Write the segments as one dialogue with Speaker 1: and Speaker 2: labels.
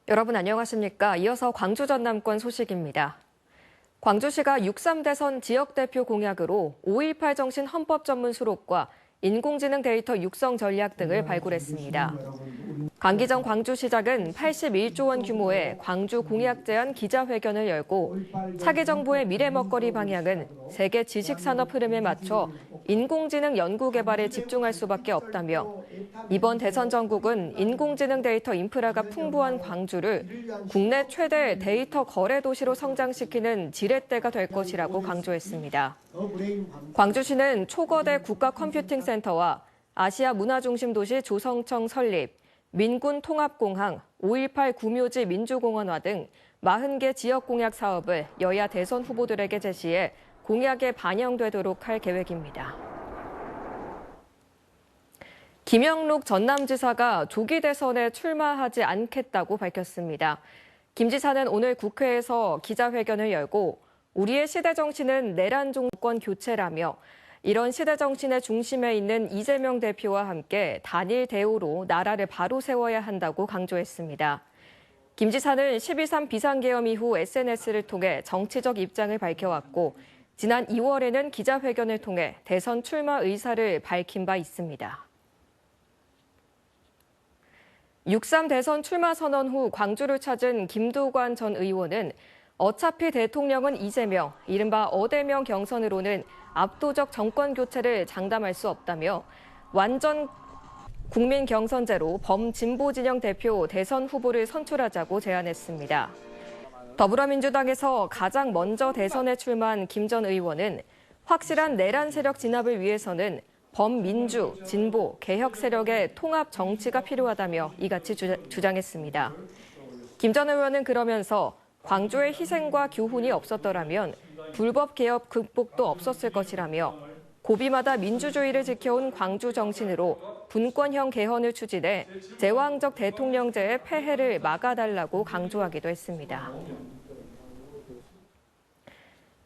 Speaker 1: 여러분 안녕하십니까? 이어서 광주 전남권 소식입니다. 광주시가 6.3 대선 지역대표 공약으로 5.18 정신 헌법 전문 수록과 인공지능 데이터 육성 전략 등을 발굴했습니다. 강기정 광주시장은 81조 원 규모의 광주 공약 제안 기자회견을 열고 차기 정부의 미래 먹거리 방향은 세계 지식산업 흐름에 맞춰 인공지능 연구 개발에 집중할 수밖에 없다며 이번 대선 전국은 인공지능 데이터 인프라가 풍부한 광주를 국내 최대 데이터 거래 도시로 성장시키는 지렛대가 될 것이라고 강조했습니다. 광주시는 초거대 국가 컴퓨팅 센터와 아시아 문화중심 도시 조성청 설립, 민군 통합공항, 5.18 구묘지 민주공원화 등 40개 지역 공약 사업을 여야 대선 후보들에게 제시해 공약에 반영되도록 할 계획입니다. 김영록 전남지사가 조기 대선에 출마하지 않겠다고 밝혔습니다. 김 지사는 오늘 국회에서 기자회견을 열고 우리의 시대 정신은 내란 정권 교체라며 이런 시대 정신의 중심에 있는 이재명 대표와 함께 단일 대우로 나라를 바로 세워야 한다고 강조했습니다. 김 지사는 12.3 비상계엄 이후 SNS를 통해 정치적 입장을 밝혀왔고 지난 2월에는 기자회견을 통해 대선 출마 의사를 밝힌 바 있습니다. 6.3 대선 출마 선언 후 광주를 찾은 김두관 전 의원은 어차피 대통령은 이재명, 이른바 어대명 경선으로는 압도적 정권 교체를 장담할 수 없다며 완전 국민 경선제로 범진보 진영 대표 대선 후보를 선출하자고 제안했습니다. 더불어민주당에서 가장 먼저 대선에 출마한 김 전 의원은 확실한 내란 세력 진압을 위해서는 범민주, 진보, 개혁 세력의 통합 정치가 필요하다며 이같이 주장했습니다. 김 전 의원은 그러면서 광주의 희생과 교훈이 없었더라면 불법 개혁 극복도 없었을 것이라며 고비마다 민주주의를 지켜온 광주 정신으로 분권형 개헌을 추진해 제왕적 대통령제의 폐해를 막아달라고 강조하기도 했습니다.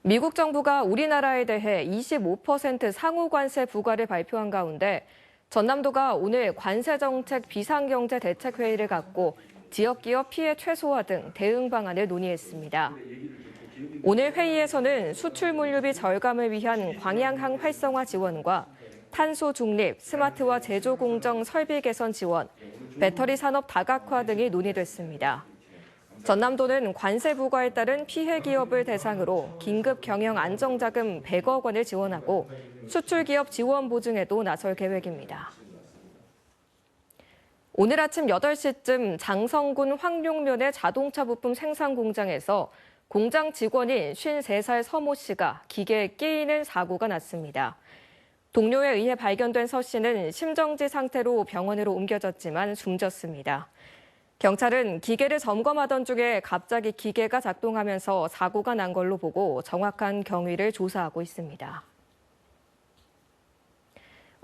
Speaker 1: 미국 정부가 우리나라에 대해 25% 상호 관세 부과를 발표한 가운데 전남도가 오늘 관세정책 비상경제대책회의를 갖고 지역기업 피해 최소화 등 대응 방안을 논의했습니다. 오늘 회의에서는 수출 물류비 절감을 위한 광양항 활성화 지원과 탄소 중립, 스마트화 제조 공정 설비 개선 지원, 배터리 산업 다각화 등이 논의됐습니다. 전남도는 관세 부과에 따른 피해 기업을 대상으로 긴급 경영 안정자금 100억 원을 지원하고 수출 기업 지원 보증에도 나설 계획입니다. 오늘 아침 8시쯤 장성군 황룡면의 자동차 부품 생산 공장에서 공장 직원인 53살 서모 씨가 기계에 끼이는 사고가 났습니다. 동료에 의해 발견된 서 씨는 심정지 상태로 병원으로 옮겨졌지만 숨졌습니다. 경찰은 기계를 점검하던 중에 갑자기 기계가 작동하면서 사고가 난 걸로 보고 정확한 경위를 조사하고 있습니다.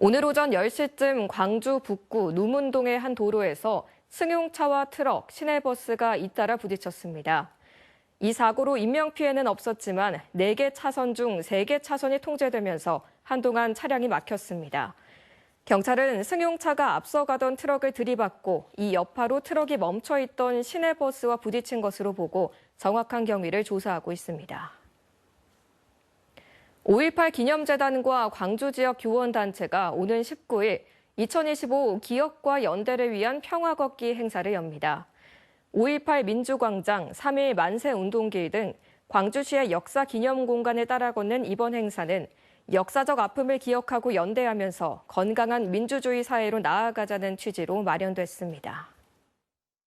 Speaker 1: 오늘 오전 10시쯤 광주 북구 누문동의 한 도로에서 승용차와 트럭, 시내버스가 잇따라 부딪혔습니다. 이 사고로 인명피해는 없었지만 4개 차선 중 3개 차선이 통제되면서 한동안 차량이 막혔습니다. 경찰은 승용차가 앞서가던 트럭을 들이받고 이 여파로 트럭이 멈춰있던 시내버스와 부딪힌 것으로 보고 정확한 경위를 조사하고 있습니다. 5.18 기념재단과 광주 지역 교원단체가 오는 19일 2025 기억과 연대를 위한 평화 걷기 행사를 엽니다. 5.18 민주광장, 3.1 만세운동길 등 광주시의 역사 기념 공간을 따라 걷는 이번 행사는 역사적 아픔을 기억하고 연대하면서 건강한 민주주의 사회로 나아가자는 취지로 마련됐습니다.